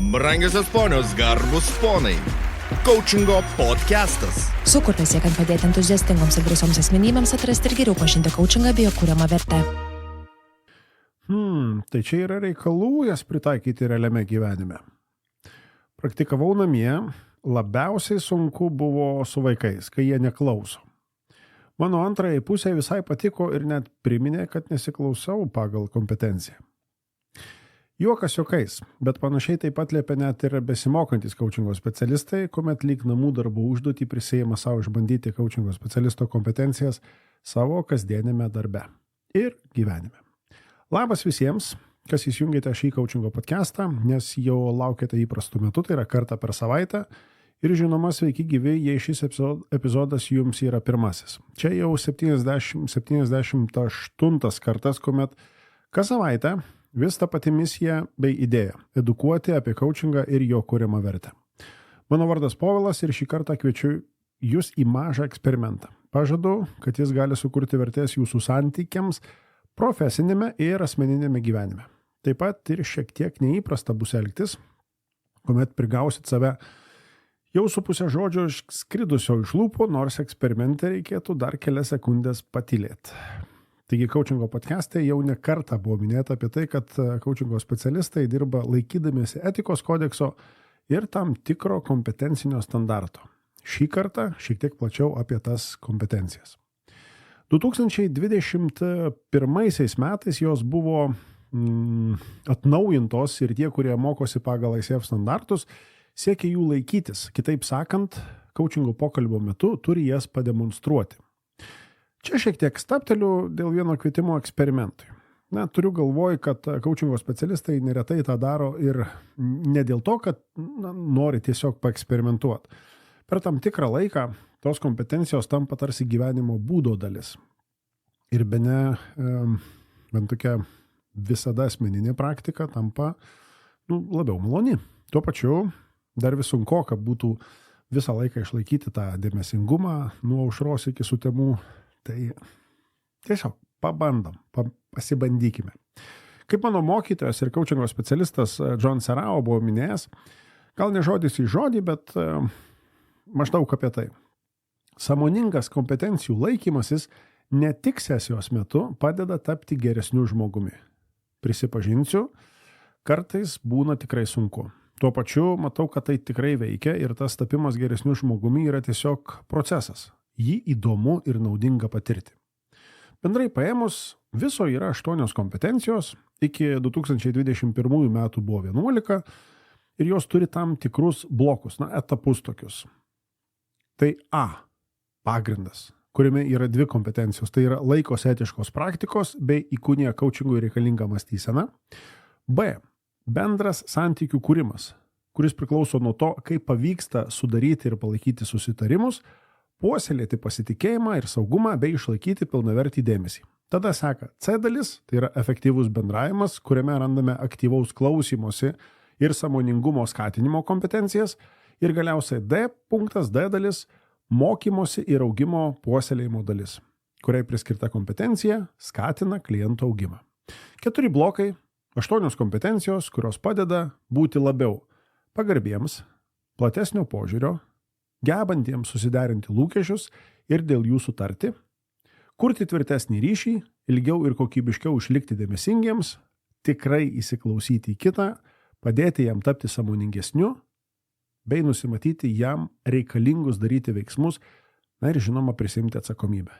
Brangiosios ponios, garbus ponai. Coachingo podcastas. Sukurtas siekiant padėti entuziastingoms ir drąsioms asmenybėms atrasti ir geriau pažinti coachingą bei jo kuriamą vertę. Tai čia yra reikalų jas pritaikyti realiame gyvenime. Praktikavau namie, labiausiai sunku buvo su vaikais, kai jie neklauso. Mano antrajai pusė visai patiko ir net priminė, kad nesiklausau pagal kompetenciją. Juokas juokais, bet panašiai taip pat liepia net ir besimokantis coachingo specialistai, kuomet lyg namų darbų užduotį prisėjama savo išbandyti coachingo specialisto kompetencijas savo kasdienėme darbe ir gyvenime. Labas visiems, kas įsijungėte šį coachingo podcastą, nes jau laukite įprastų metų, tai yra kartą per savaitę. Ir žinoma, sveiki gyvi, jei šis epizodas jums yra pirmasis. Čia jau 78 kartas, kuomet kas savaitę vis ta pati misija bei idėja – edukuoti apie coachingą ir jo kuriamą vertę. Mano vardas Povilas ir šį kartą kviečiu jūs į mažą eksperimentą. Pažadu, kad jis gali sukurti vertės jūsų santykiams profesinėme ir asmeninėme gyvenime. Taip pat ir šiek tiek neįprasta bus elgtis, kuomet prigausit save jau su pusę žodžio skridusio iš lūpų, nors eksperimente reikėtų dar kelias sekundės patylėti. Taigi coachingo podcast'e jau ne kartą buvo minėta apie tai, kad coachingo specialistai dirba laikydamiesi etikos kodekso ir tam tikro kompetencinio standarto. Šį kartą šiek tiek plačiau apie tas kompetencijas. 2021 metais jos buvo atnaujintos ir tie, kurie mokosi pagal ICF standartus, siekia jų laikytis. Kitaip sakant, coachingo pokalbio metu turi jas pademonstruoti. Čia šiek tiek stabteliu dėl vieno kvietimo eksperimentui. Turiu galvoj, kad coachingo specialistai neretai tą daro ir ne dėl to, kad nori tiesiog paeksperimentuoti. Per tam tikrą laiką tos kompetencijos tampa tarsi gyvenimo būdo dalis. Ir bent tokia visada asmeninė praktika tampa labiau maloni. Tuo pačiu dar vis sunku, kad būtų visą laiką išlaikyti tą dėmesingumą nuo aušros iki sutemų. Tai tiesiog pabandom, pasibandykime. Kaip mano mokytojas ir coachingo specialistas John Serrao buvo minėjęs, gal ne žodis į žodį, bet maždaug apie tai. Sąmoningas kompetencijų laikymasis ne tik sesijos metu padeda tapti geresniu žmogumi. Prisipažinsiu, kartais būna tikrai sunku. Tuo pačiu matau, kad tai tikrai veikia ir tas tapimas geresniu žmogumi yra tiesiog procesas. Jį įdomu ir naudinga patirti. Bendrai paėmus, viso yra 8 kompetencijos, iki 2021 metų buvo 11 ir jos turi tam tikrus blokus, etapus tokius. Tai A – pagrindas, kuriame yra 2 kompetencijos, tai yra laikos etiškos praktikos bei įkūnija coachingui reikalinga mąstysena. B – bendras santykių kūrimas, kuris priklauso nuo to, kaip pavyksta sudaryti ir palaikyti susitarimus, puoselėti pasitikėjimą ir saugumą bei išlaikyti pilnavertį dėmesį. Tada seka C dalis, tai yra efektyvus bendravimas, kuriame randame aktyvaus klausymosi ir sąmoningumo skatinimo kompetencijas. Ir galiausiai D punktas, D dalis, mokymosi ir augimo puoselėjimo dalis, kuriai priskirta kompetencija skatina klientų augimą. 4 blokai, 8 kompetencijos, kurios padeda būti labiau pagarbiems, platesnio požiūrio, gebantiems susiderinti lūkesčius ir dėl jų sutarti, kurti tvirtesnį ryšį, ilgiau ir kokybiškiau išlikti dėmesingiems, tikrai įsiklausyti į kitą, padėti jam tapti sąmoningesniu, bei nusimatyti jam reikalingus daryti veiksmus, ir žinoma prisiimti atsakomybę.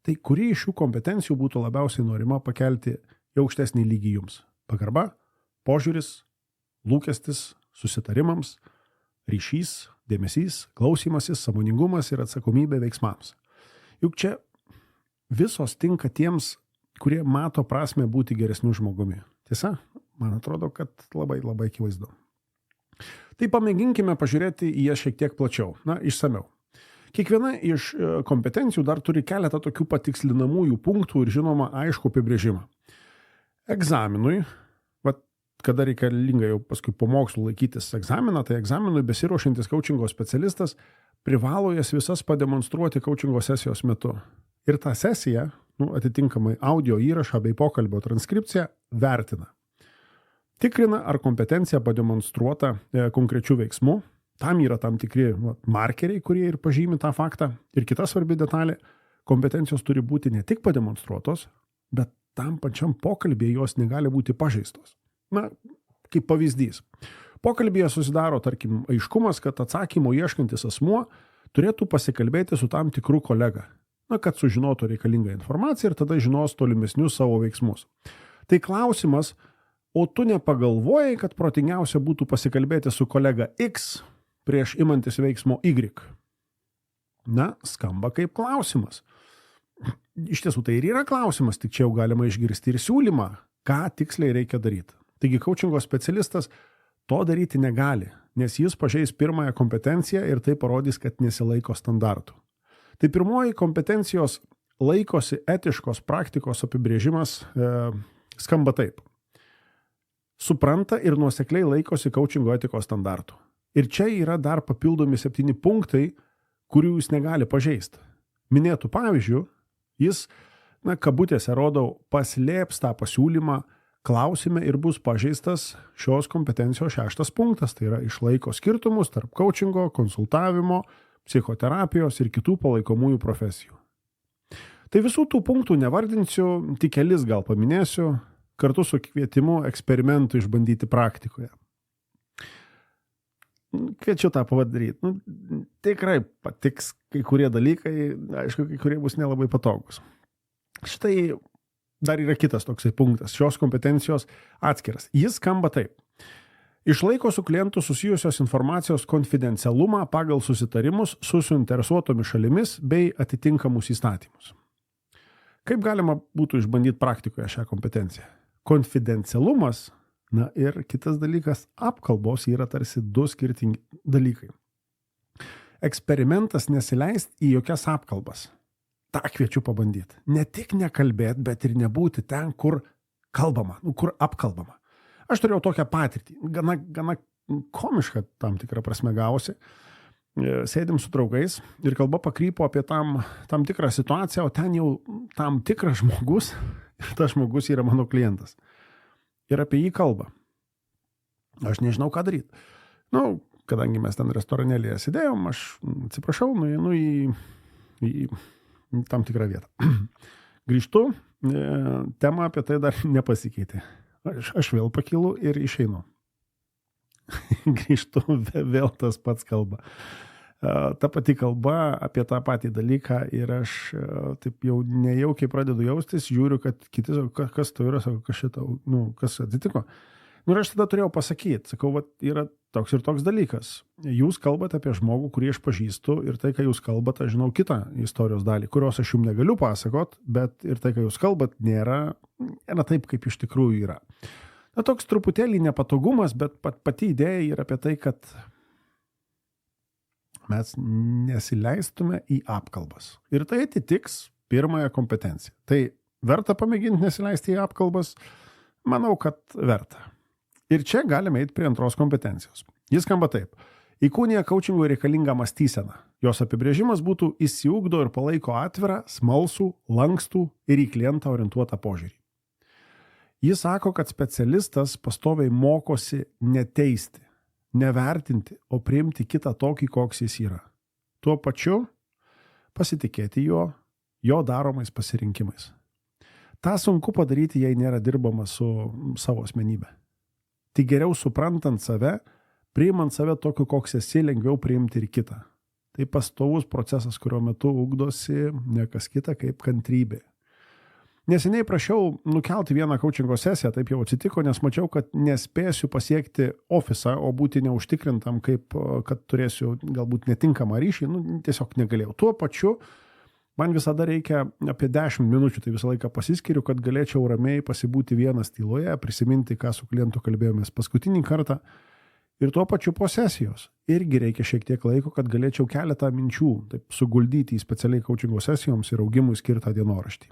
Tai kuri iš šių kompetencijų būtų labiausiai norima pakelti į aukštesnį lygį jums? Pagarba, požiūris, lūkestis, susitarimams, ryšys, dėmesys, klausymasis, sąmoningumas ir atsakomybė veiksmams. Juk čia visos tinka tiems, kurie mato prasmę būti geresniu žmogumi. Tiesa? Man atrodo, kad labai akivaizdu. Tai pamėginkime pažiūrėti į jas šiek tiek plačiau, išsamiau. Kiekviena iš kompetencijų dar turi keletą tokių patikslinamųjų punktų ir žinoma aišku apibrėžimą. Egzaminui, kada reikalinga jau paskui po mokslų laikytis egzaminą, tai egzaminui besiruošiantis coachingo specialistas privalo jas visas pademonstruoti coachingo sesijos metu. Ir tą sesiją, atitinkamai audio įrašą bei pokalbio transkripciją vertina. Tikrina, ar kompetencija pademonstruota konkrečių veiksmų. Tam yra tam tikri markeriai, kurie ir pažymi tą faktą. Ir kita svarbi detalė, kompetencijos turi būti ne tik pademonstruotos, bet tam pačiam pokalbėje jos negali būti pažeistos. Na, kaip pavyzdys. Pokalbėje susidaro, tarkim, aiškumas, kad atsakymo ieškantis asmuo turėtų pasikalbėti su tam tikru kolega. Na, kad sužinotų reikalingą informaciją ir tada žinos tolimesnius savo veiksmus. Tai klausimas, o tu nepagalvojai, kad protingiausia būtų pasikalbėti su kolega X prieš imantis veiksmo Y? Na, skamba kaip klausimas. Iš tiesų tai ir yra klausimas, tik čia jau galima išgirsti ir siūlymą, ką tiksliai reikia daryti. Taigi coachingo specialistas to daryti negali, nes jis pažeis pirmąją kompetenciją ir tai parodys, kad nesilaiko standartų. Tai pirmoji kompetencijos laikosi etiškos praktikos apibrėžimas skamba taip. Supranta ir nuosekliai laikosi coachingo etikos standartų. Ir čia yra dar papildomi 7 punktai, kurių jis negali pažeisti. Minėtų pavyzdžių, jis, kabutėse rodau, paslėps tą pasiūlymą klausime ir bus pažeistas šios kompetencijos 6 punktas. Tai yra išlaiko skirtumus tarp coachingo, konsultavimo, psichoterapijos ir kitų palaikomųjų profesijų. Tai visų tų punktų nevardinsiu, tik kelis gal paminėsiu, kartu su kvietimu eksperimentų išbandyti praktikoje. Kviečiu tą padaryti. Tikrai patiks kai kurie dalykai, aišku, kai kurie bus nelabai patogus. Štai dar yra kitas toksai punktas, šios kompetencijos atskiras. Jis skamba taip. Išlaiko su klientu susijusios informacijos konfidencialumą pagal susitarimus su suinteresuotomis šalimis bei atitinkamus įstatymus. Kaip galima būtų išbandyti praktikoje šią kompetenciją? Konfidencialumas, ir kitas dalykas, apkalbos yra tarsi 2 skirtingi dalykai. Eksperimentas nesileist į jokias apkalbas. Ta kviečiu pabandyti. Ne tik nekalbėti, bet ir nebūti ten, kur kalbama, kur apkalbama. Aš turėjau tokią patirtį, gana komišką tam tikrą prasme gausi. Sėdim su draugais ir kalba pakrypo apie tam tikrą situaciją, o ten jau tam tikras žmogus, ir tas žmogus yra mano klientas. Ir apie jį kalba. Aš nežinau, ką daryti. Kadangi mes ten restoranėlėje sėdėjom, aš atsiprašau, nueinu į tam tikrą vietą. Grįžtu, tema apie tai dar nepasikeitė. Aš vėl pakilu ir išeinu. Grįžtu, vėl tas pats kalba. Ta pati kalba apie tą patį dalyką ir aš taip jau nejaukiai pradedu jaustis, žiūriu, kad kiti, kas tai yra, sako, kas atsitiko. Ir aš tada turėjau pasakyti, sakau, yra toks ir toks dalykas. Jūs kalbate apie žmogų, kurį aš pažįstu ir tai, ką jūs kalbate, aš žinau kitą istorijos dalį, kurios aš jums negaliu pasakot, bet ir tai, ką jūs kalbat, nėra taip, kaip iš tikrųjų yra. Toks truputėlį nepatogumas, bet pati idėja yra apie tai, kad mes nesileistume į apkalbas. Ir tai atitiks pirmąją kompetenciją. Tai verta pamėginti nesileisti į apkalbas? Manau, kad verta. Ir čia galime eiti prie antros kompetencijos. Jis skamba taip. Įkūnija coachingui reikalingą mąstyseną. Jos apibrėžimas būtų įsiugdo ir palaiko atvirą, smalsų, lankstų ir į klientą orientuotą požiūrį. Jis sako, kad specialistas pastoviai mokosi neteisti, nevertinti, o priimti kitą tokį, koks jis yra. Tuo pačiu pasitikėti jo daromais pasirinkimais. Ta sunku padaryti, jei nėra dirbama su savo asmenybė. Tik geriau suprantant save, priimant save tokiu, koks esi, lengviau priimti ir kitą. Tai pastovus procesas, kurio metu ugdosi ne kas kita kaip kantrybė. Neseniai prašiau nukelti vieną coachingo sesiją, taip jau atsitiko, nes mačiau, kad nespėsiu pasiekti ofisą, o būti neužtikrintam, kad turėsiu galbūt netinkamą ryšį, tiesiog negalėjau. Tuo pačiu man visada reikia apie 10 minučių, tai visą laiką pasiskiriu, kad galėčiau ramiai pasibūti vienas tyloje, prisiminti, ką su klientu kalbėjomės paskutinį kartą. Ir tuo pačiu po sesijos. Irgi reikia šiek tiek laiko, kad galėčiau keletą minčių taip suguldyti į specialiai coachingo sesijoms ir augimui skirtą dienoraštį.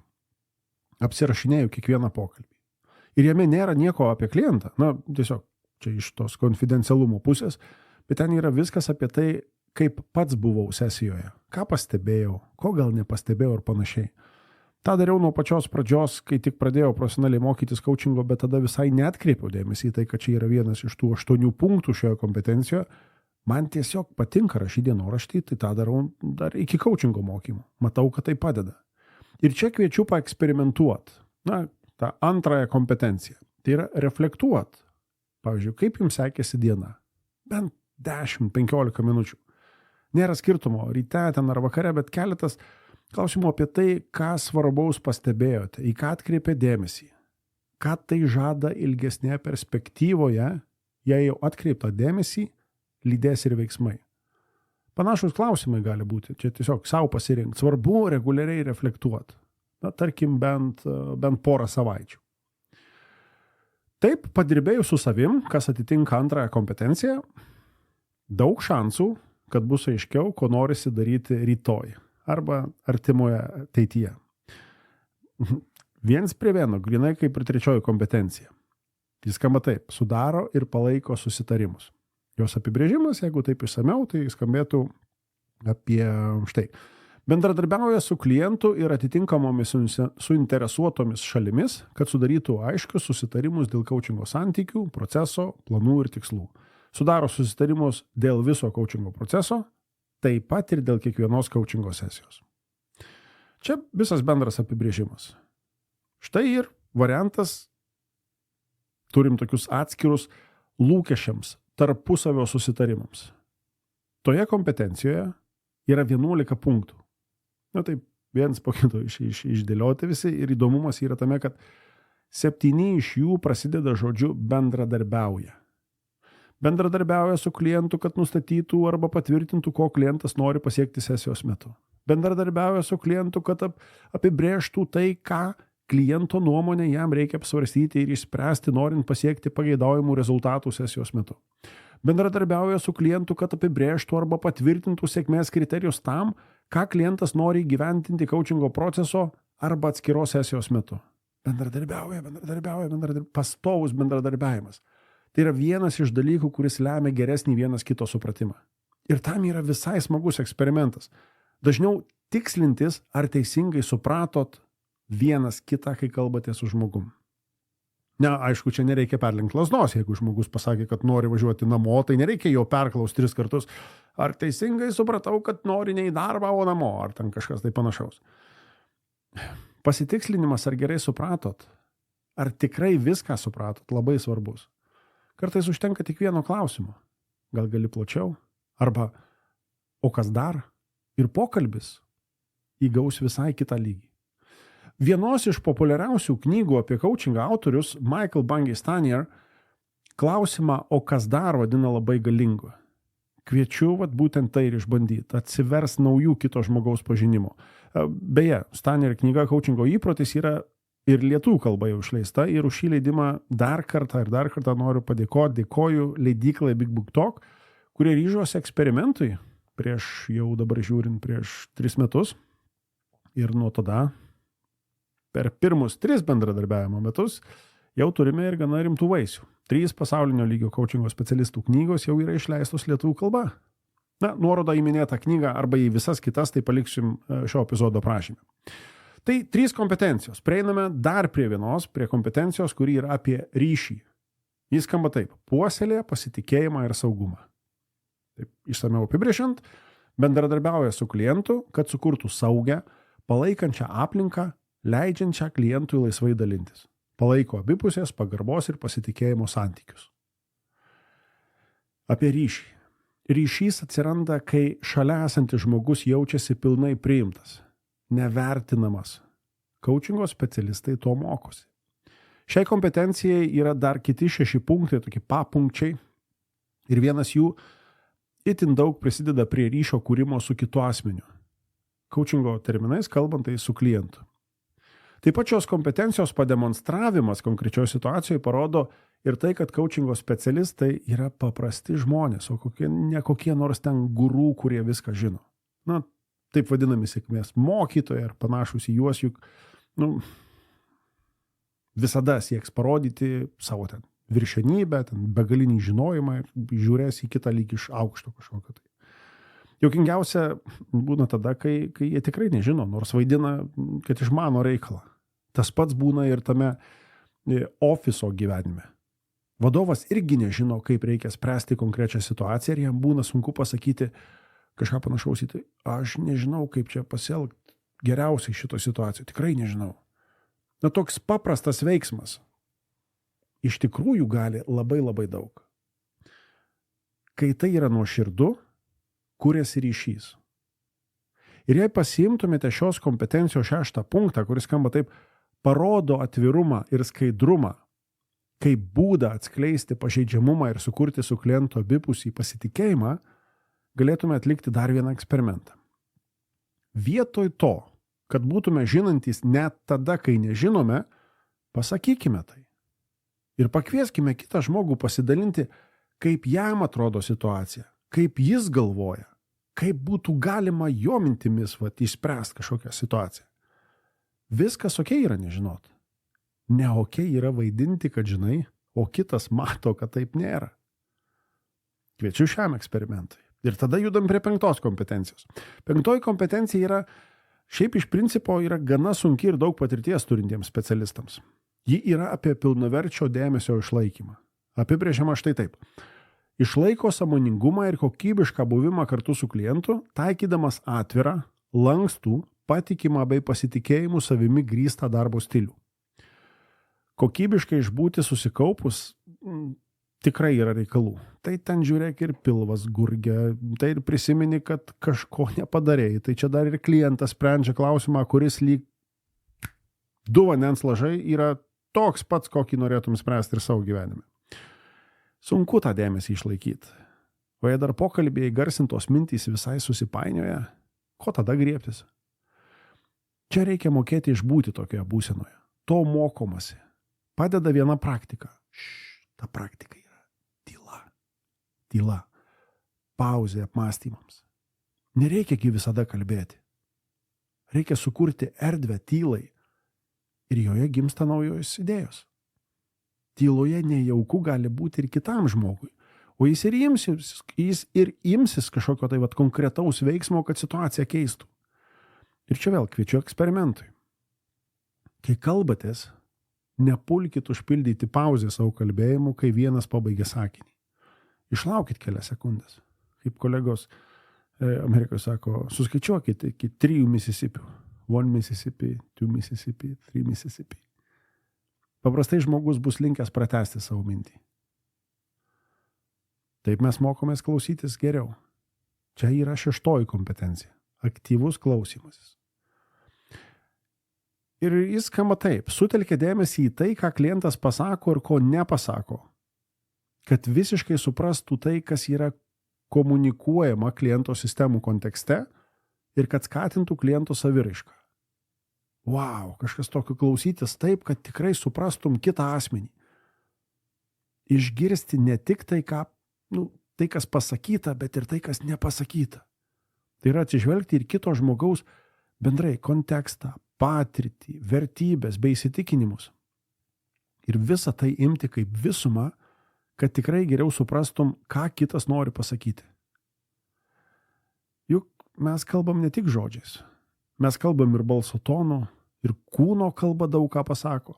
Apsirašinėjau kiekvieną pokalbį. Ir jame nėra nieko apie klientą. Tiesiog čia iš tos konfidencialumo pusės, bet ten yra viskas apie tai, kaip pats buvau sesijoje, ką pastebėjau, ko gal nepastebėjau ir panašiai. Ta dariau nuo pačios pradžios, kai tik pradėjau profesionaliai mokytis coachingo, bet tada visai neatkreipiau dėmesį į tai, kad čia yra vienas iš tų 8 punktų šioje kompetencijoje. Man tiesiog patinka rašyti dienoraštį, tai tą darau dar iki coachingo mokymų. Matau, kad tai padeda. Ir čia kviečiu paeksperimentuoti. Na, tą antrąją kompetenciją. Tai yra reflektuoti. Pavyzdžiui, kaip jums sekėsi diena? Bent 10-15 minučių. Nėra skirtumo, ryte ten ar vakare, bet keletas klausimų apie tai, ką svarbaus pastebėjote, į ką atkreipė dėmesį, ką tai žada ilgesnėje perspektyvoje, jei jau atkreiptą dėmesį, lydės ir veiksmai. Panašus klausimai gali būti, čia tiesiog savo pasirinkti. Svarbu reguliariai reflektuoti. Na, tarkim, bent porą savaičių. Taip, padirbėjus su savim, kas atitinka antrąją kompetenciją, daug šansų, kad bus aiškiau, ko norisi daryti rytoj arba artimoje ateityje. 1:1, grinai kaip ir trečioji kompetencija. Jis skamba taip, sudaro ir palaiko susitarimus. Jos apibrėžimas, jeigu taip išsamiau, tai skambėtų apie štai. Bendradarbiauja su klientu ir atitinkamomis suinteresuotomis šalimis, kad sudarytų aiškius susitarimus dėl coachingo santykių, proceso, planų ir tikslų. Sudaro susitarimus dėl viso coachingo proceso, taip pat ir dėl kiekvienos coachingo sesijos. Čia visas bendras apibrėžimas. Štai ir variantas, turim tokius atskirus lūkesčiams, tarpusavio susitarimams. Toje kompetencijoje yra 11 punktų. Na taip, vienas po kito išdėlioti visi ir įdomumas yra tame, kad 7 iš jų prasideda žodžiu bendradarbiauja. Bendradarbiauja su klientu, kad nustatytų arba patvirtintų, ko klientas nori pasiekti sesijos metu. Bendradarbiauja su klientu, kad apibrėžtų tai, ką kliento nuomonė jam reikia apsvarstyti ir išspręsti, norint pasiekti pageidaujamų rezultatų sesijos metu. Bendradarbiauja su klientu, kad apibrėžtų arba patvirtintų sėkmės kriterijus tam, ką klientas nori įgyventinti coachingo proceso arba atskiros sesijos metu. Bendradarbiauja, pastovus bendradarbiavimas. Tai yra vienas iš dalykų, kuris lemia geresnį vienas kito supratimą. Ir tam yra visai smagus eksperimentas. Dažniau tikslintis, ar teisingai supratot vienas kitą, kai kalbate su žmogum. Ne, aišku, čia nereikia perlenkti lazdos, jeigu žmogus pasakė, kad nori važiuoti namo, tai nereikia jo perklausti 3 kartus. Ar teisingai supratau, kad nori ne į darbą, o namo, ar ten kažkas tai panašaus. Pasitikslinimas, ar gerai supratot, ar tikrai viską supratot, labai svarbus. Kartais užtenka tik vieno klausimo. Gal gali plačiau? Arba, o kas dar? Ir pokalbis įgaus visai kitą lygį. Vienos iš populiariausių knygų apie coachingą autorius, Michael Bungay-Stanier, klausimą, o kas dar, vadina labai galingu. Kviečiu būtent tai ir išbandyti, atsivers naujų kito žmogaus pažinimo. Beje, Stanier knyga Coachingo įprotis yra ir lietuvių kalba jau išleista, ir už šį leidimą dar kartą noriu padėkoti, dėkoju leidyklai Big Book Talk, kurie ryžosi eksperimentui prieš 3 metus. Ir nuo tada, per pirmus 3 bendradarbiavimo metus, jau turime ir gana rimtų vaisių. 3 pasaulinio lygio coachingo specialistų knygos jau yra išleistos lietuvių kalba. Na, nuorodą į minėtą knygą arba į visas kitas, tai paliksim šio epizodo aprašyme. Tai 3 kompetencijos. Prieiname dar prie vienos, prie kompetencijos, kuri yra apie ryšį. Jis skamba taip: puoselėja pasitikėjimą ir saugumą. Taip, išsamiau apibrėžiant, bendradarbiauja su klientu, kad sukurtų saugę, palaikančią aplinką, leidžiančią klientui laisvai dalintis. Palaiko abipusės pagarbos ir pasitikėjimo santykius. Apie ryšį. Ryšys atsiranda, kai šalia esantis žmogus jaučiasi pilnai priimtas, nevertinamas. Coachingo specialistai to mokosi. Šiai kompetencijai yra dar kiti 6 punktai, tokie papunkčiai, ir vienas jų itin daug prisideda prie ryšio kūrimo su kitu asmeniu. Coachingo terminais kalbant, tai su klientu. Taip pat šios kompetencijos pademonstravimas konkrečioje situacijoje parodo ir tai, kad coachingo specialistai yra paprasti žmonės, o ne kokie nors ten gurų, kurie viską žino. Na, taip vadinami sėkmės mokytojai ar panašus į juos, juk visada sieks parodyti savo ten viršenybę, ten begalinį žinojimą ir žiūrės į kitą lygį iš aukšto kažkokio tai. Juokingiausia būna tada, kai jie tikrai nežino, nors vaidina, kad išmano reikalą. Tas pats būna ir tame ofiso gyvenime. Vadovas irgi nežino, kaip reikia spręsti konkrečią situaciją ir jam būna sunku pasakyti kažką panašaus į tai. Aš nežinau, kaip čia pasielgti geriausiai šito situacijoje. Tikrai nežinau. Na, toks paprastas veiksmas iš tikrųjų gali labai labai daug. Kai tai yra nuoširdu, kuriasi ryšys. Ir jei pasiimtumėte šios kompetencijos 6 punktą, kuris skamba taip, parodo atvirumą ir skaidrumą, kaip būdą atskleisti pažeidžiamumą ir sukurti su kliento abipusį pasitikėjimą, galėtume atlikti dar vieną eksperimentą. Vietoj to, kad būtume žinantys net tada, kai nežinome, pasakykime tai. Ir pakvieskime kitą žmogų pasidalinti, kaip jam atrodo situacija, kaip jis galvoja, kaip būtų galima jo mintimis išspręsti kažkokią situaciją. Viskas okei yra nežinot. Ne okei yra vaidinti, kad žinai, o kitas mato, kad taip nėra. Kviečiu šiam eksperimentui. Ir tada judam prie 5 kompetencijos. 5 kompetencija yra, šiaip iš principo, yra gana sunki ir daug patirties turintiems specialistams. Ji yra apie pilnaverčio dėmesio išlaikymą. Apibrėžiama štai taip. Išlaiko sąmoningumą ir kokybišką buvimą kartu su klientu, taikydamas atvirą, lankstų, patikimą bei pasitikėjimų savimi grįstą darbo stilių. Kokybiškai išbūti susikaupus tikrai yra reikalų. Tai ten žiūrėk ir pilvas gurgia, tai ir prisimeni, kad kažko nepadarėjai. Tai čia dar ir klientas sprendžia klausimą, kuris lyg 2 vandens lašai yra toks pats, kokį norėtum spręsti ir savo gyvenime. Sunku tą dėmesį išlaikyti. O jei dar pokalbėje įgarsintos mintys visai susipainioja, ko tada griebtis? Čia reikia mokėti išbūti tokioje būsenoje. To mokomasi. Padeda viena praktika. Ta praktika yra tyla. Tyla. Pauzė apmąstymams. Nereikia visada kalbėti. Reikia sukurti erdvę tylai ir joje gimsta naujos idėjos. Tyloje nejauku gali būti ir kitam žmogui, o jis ir imsis kažkokio tai konkretaus veiksmo, kad situaciją keistų. Ir čia vėl kviečiu eksperimentui. Kai kalbatės, nepulkit užpildyti pauzę savo kalbėjimu, kai vienas pabaigia sakinį. Išlaukit kelias sekundės. Kaip kolegos Amerikoje sako, suskaičiuokit iki 3 Mississippi. 1 Mississippi, 2 Mississippi, 3 Mississippi. Paprastai žmogus bus linkęs pratęsti savo mintį. Taip mes mokomės klausytis geriau. Čia yra 6 kompetencija. Aktyvus klausymasis. Ir jis skamba taip. Sutelkia dėmesį į tai, ką klientas pasako ir ko nepasako. Kad visiškai suprastų tai, kas yra komunikuojama kliento sistemų kontekste ir kad skatintų kliento saviraišką. Wow, kažkas tokio klausytis taip, kad tikrai suprastum kitą asmenį. Išgirsti ne tik tai, tai kas pasakyta, bet ir tai, kas nepasakyta. Tai yra atsižvelgti ir kito žmogaus bendrai kontekstą, patirtį, vertybės bei įsitikinimus. Ir visą tai imti kaip visumą, kad tikrai geriau suprastum, ką kitas nori pasakyti. Juk mes kalbam ne tik žodžiais. Mes kalbam ir balso tonu, ir kūno kalba daug ką pasako.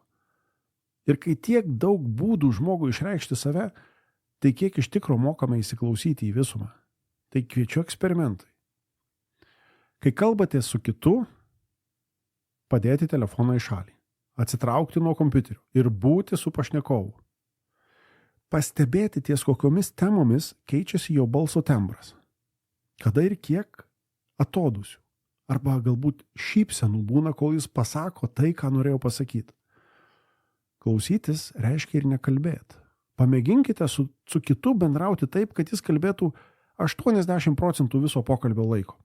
Ir kai tiek daug būdų žmogui išreikšti save, tai kiek iš tikro mokame įsiklausyti į visumą. Tai kviečiu eksperimentui. Kai kalbatės su kitu, padėti telefoną į šalį, atsitraukti nuo kompiuterio ir būti su pašnekovu. Pastebėti ties kokiomis temomis keičiasi jo balso tembras. Kada ir kiek atodūsių. Arba galbūt šypsenų būna, kol jis pasako tai, ką norėjau pasakyti. Klausytis reiškia ir nekalbėti. Pamėginkite su kitu bendrauti taip, kad jis kalbėtų 80% viso pokalbio laiko.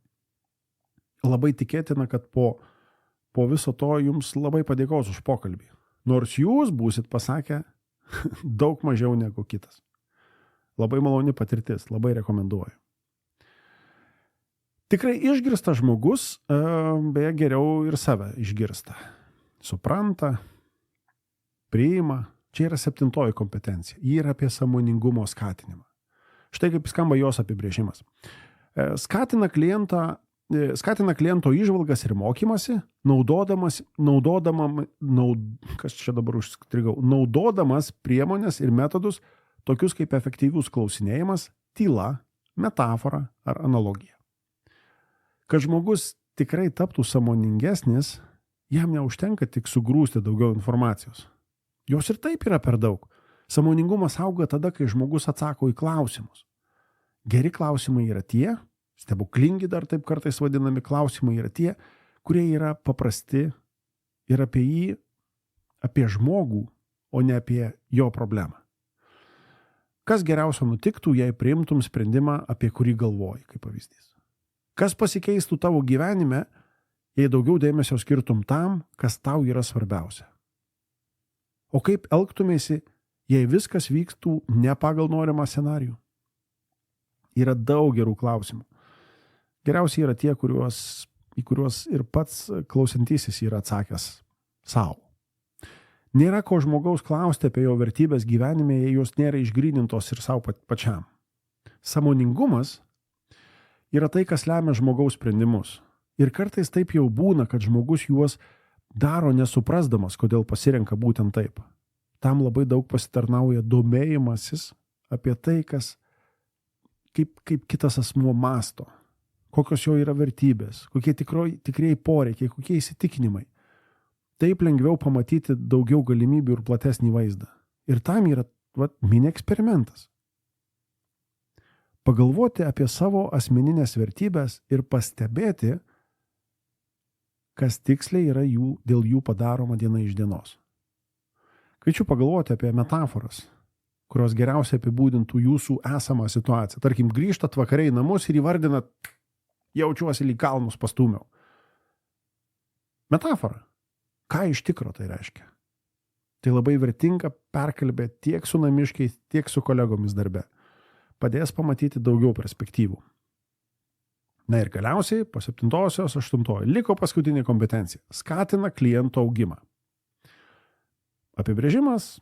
Labai tikėtina, kad po viso to jums labai padėkos už pokalbį. Nors jūs būsit pasakę daug mažiau negu kitas. Labai maloni patirtis, labai rekomenduoju. Tikrai išgirstas žmogus, beje, geriau ir save išgirsta. Supranta, priima. Čia yra 7 kompetencija. Ji yra apie sąmoningumo skatinimą. Štai kaip skamba jos apibrėžimas. Skatina kliento įžvalgas ir mokymasi, naudodamas priemonės ir metodus, tokius kaip efektyvus klausinėjimas, tyla, metafora ar analogija. Kad žmogus tikrai taptų sąmoningesnis, jam neužtenka tik sugrūsti daugiau informacijos. Jos ir taip yra per daug. Sąmoningumas auga tada, kai žmogus atsako į klausimus. Geri klausimai yra tie, stebuklingi dar taip kartais vadinami klausimai yra tie, kurie yra paprasti ir apie žmogų, o ne apie jo problemą. Kas geriausio nutiktų, jei priimtum sprendimą, apie kurį galvoji, kaip pavyzdys? Kas pasikeistų tavo gyvenime, jei daugiau dėmesio skirtum tam, kas tau yra svarbiausia? O kaip elgtumėsi, jei viskas vyktų ne pagal norimą scenarijų? Yra daug gerų klausimų. Geriausiai yra tie, į kuriuos ir pats klausantysis yra atsakęs savo. Nėra ko žmogaus klausti apie jo vertybės gyvenime, jei jos nėra išgrynintos ir savo pačiam. Sąmoningumas yra tai, kas lemia žmogaus sprendimus. Ir kartais taip jau būna, kad žmogus juos daro nesuprasdamas, kodėl pasirenka būtent taip. Tam labai daug pasitarnauja domėjimasis apie tai, kaip kitas asmuo mąsto, kokios jo yra vertybės, kokie tikrieji poreikiai, kokie įsitikinimai. Taip lengviau pamatyti daugiau galimybių ir platesnį vaizdą. Ir tam yra mini eksperimentas. Pagalvoti apie savo asmeninės vertybės ir pastebėti, kas tiksliai yra dėl jų padaroma diena iš dienos. Kviečiu pagalvoti apie metaforas, kurios geriausiai apibūdintų jūsų esamą situaciją. Tarkim, grįžtat vakariai į namus ir įvardinat, jaučiuosi lyg kalnus pastūmiau. Metafora. Ką iš tikro tai reiškia? Tai labai vertinga perkalbėti tiek su namiškiais, tiek su kolegomis darbe. Padės pamatyti daugiau perspektyvų. Na ir galiausiai, po 7-osios, 8-oji, liko paskutinė kompetencija. Skatina kliento augimą. Apibrėžimas.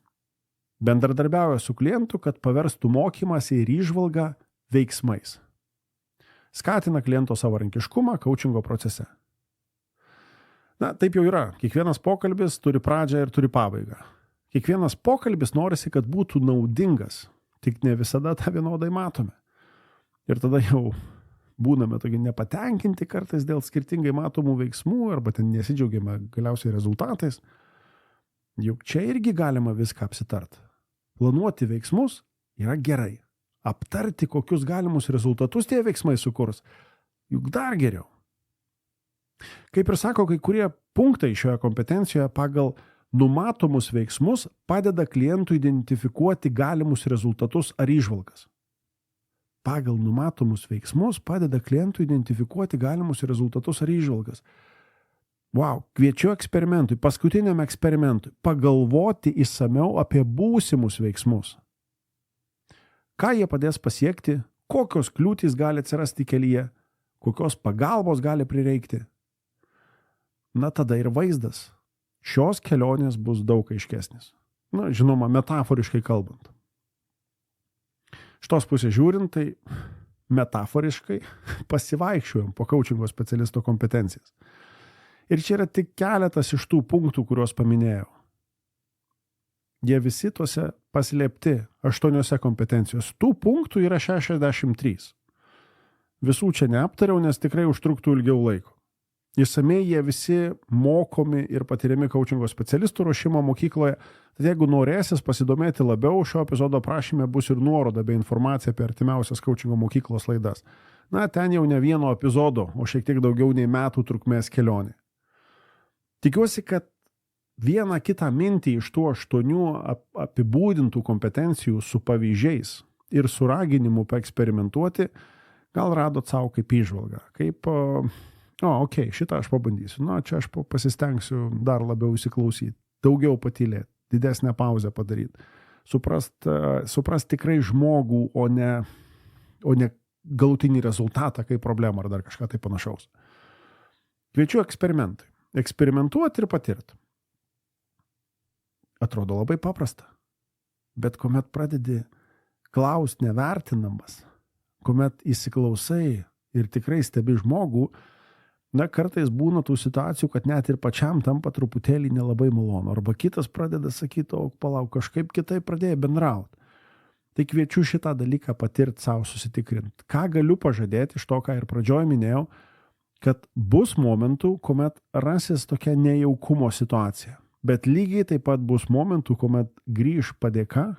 Bendradarbiauja su klientu, kad paverstų mokymąsi ir įžvalgą veiksmais. Skatina kliento savarankiškumą coachingo procese. Na, taip jau yra. Kiekvienas pokalbis turi pradžią ir turi pabaigą. Kiekvienas pokalbis norisi, kad būtų naudingas, tik ne visada tą vienodai matome. Ir tada jau būname tokie nepatenkinti kartais dėl skirtingai matomų veiksmų arba ten nesidžiaugiame galiausiai rezultatais. Juk čia irgi galima viską apsitart. Planuoti veiksmus yra gerai. Aptarti, kokius galimus rezultatus tie veiksmai sukurs, juk dar geriau. Kaip ir sako, kai kurie punktai šioje kompetencijoje pagal numatomus veiksmus padeda klientui identifikuoti galimus rezultatus ar įžvalgas. Pagal numatomus veiksmus padeda klientui identifikuoti galimus rezultatus ar įžvalgas. Wow, kviečiu eksperimentui, paskutiniam eksperimentui, pagalvoti išsamiau apie būsimus veiksmus. Ką jie padės pasiekti, kokios kliūtys gali atsirasti kelyje, kokios pagalbos gali prireikti. Na tada ir vaizdas šios kelionės bus daug aiškesnis. Na, žinoma, metaforiškai kalbant. Šitos pusės žiūrint, tai metaforiškai pasivaikščiojom po coachingo specialisto kompetencijas. Ir čia yra tik keletas iš tų punktų, kuriuos paminėjau. Jie visi tuose paslėpti 8 kompetencijos. Tų punktų yra 63. Visų čia neaptariau, nes tikrai užtruktų ilgiau laiko. Išsamiai jie visi mokomi ir patiriami coachingo specialistų ruošimo mokykloje. Tad jeigu norėsis pasidomėti labiau, šio epizodo aprašyme bus ir nuoroda bei informacija apie artimiausias coachingo mokyklos laidas. Na, ten jau ne vieno epizodo, o šiek tiek daugiau nei metų trukmės kelionė. Tikiuosi, kad vieną kitą mintį iš tų 8 apibūdintų kompetencijų su pavyzdžiais ir su raginimu paeksperimentuoti gal radot savo kaip įžvalgą, kaip šitą aš pabandysiu. Čia aš pasistengsiu dar labiau įsiklausyti, daugiau patylėti, didesnę pauzę padaryti. Suprast tikrai žmogų, o ne galutinį rezultatą kaip problemą ar dar kažką tai panašaus. Kviečiu eksperimentai. Eksperimentuoti ir patirti. Atrodo labai paprasta. Bet kuomet pradedi klaust nevertinamas, kuomet įsiklausai ir tikrai stebi žmogų, na, kartais būna tų situacijų, kad net ir pačiam tampa truputėlį nelabai malonu. Arba kitas pradeda sakyti, o palauk, kažkaip kitaip pradėjo bendrauti. Tai kviečiu šitą dalyką patirti savo, susitikrinti. Ką galiu pažadėti iš to, ką ir pradžioje minėjau, kad bus momentų, kuomet rasis tokia nejaukumo situacija. Bet lygiai taip pat bus momentų, kuomet grįž padėka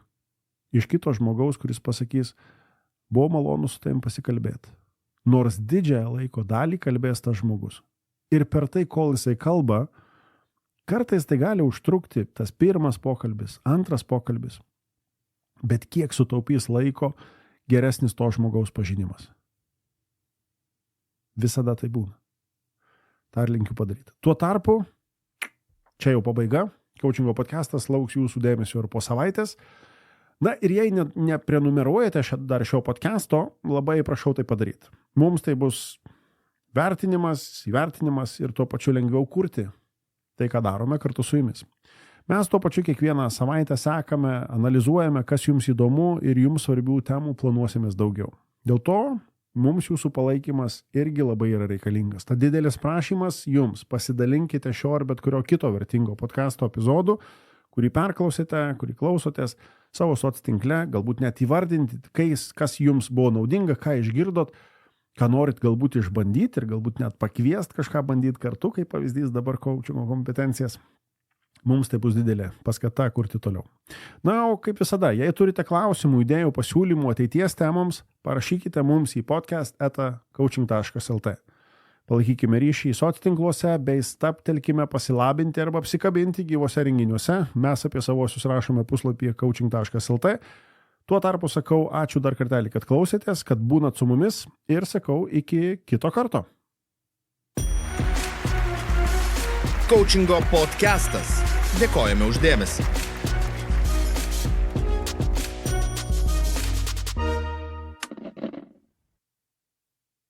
iš kito žmogaus, kuris pasakys, buvo malonu su tavim pasikalbėti. Nors didžiąją laiko dalį kalbės tas žmogus. Ir per tai, kol jisai kalba, kartais tai gali užtrukti tas pirmas pokalbis, antras pokalbis. Bet kiek sutaupys laiko geresnis to žmogaus pažinimas. Visada tai būna. tą ir linkiu padaryti. Tuo tarpu, čia jau pabaiga, Coachingo podcastas lauks jūsų dėmesio ir po savaitės. Na ir jei neprenumeruojate dar šio podcasto, labai prašau tai padaryti. Mums tai bus įvertinimas ir tuo pačiu lengviau kurti tai, ką darome kartu su jumis. Mes tuo pačiu kiekvieną savaitę sekame, analizuojame, kas jums įdomu ir jums svarbių temų planuosimės daugiau. Dėl to mums jūsų palaikymas irgi labai yra reikalingas. Tad didelis prašymas jums, pasidalinkite šio ar bet kurio kito vertingo podcasto epizodų, kurį perklausėte, kurį klausotės savo soctinkle, galbūt net įvardinti, kas jums buvo naudinga, ką išgirdot, ką norit galbūt išbandyti ir galbūt net pakviest kažką bandyti kartu, kaip pavyzdys dabar coachingo kompetencijas. Mums tai bus didelė paskata kurti toliau. Na, o kaip visada, jei turite klausimų, idėjų, pasiūlymų ateities temoms, parašykite mums į podcast@coaching.lt. Palaikykime ryšį soctinkluose bei stabtelkime pasilabinti arba apsikabinti gyvose renginiuose. Mes apie savosius rašome puslapyje coaching.lt. Tuo tarpu sakau ačiū dar kartelį, kad klausėtės, kad būnat su mumis ir sakau iki kito karto. Coachingo podcastas. Dėkojame už dėmesį.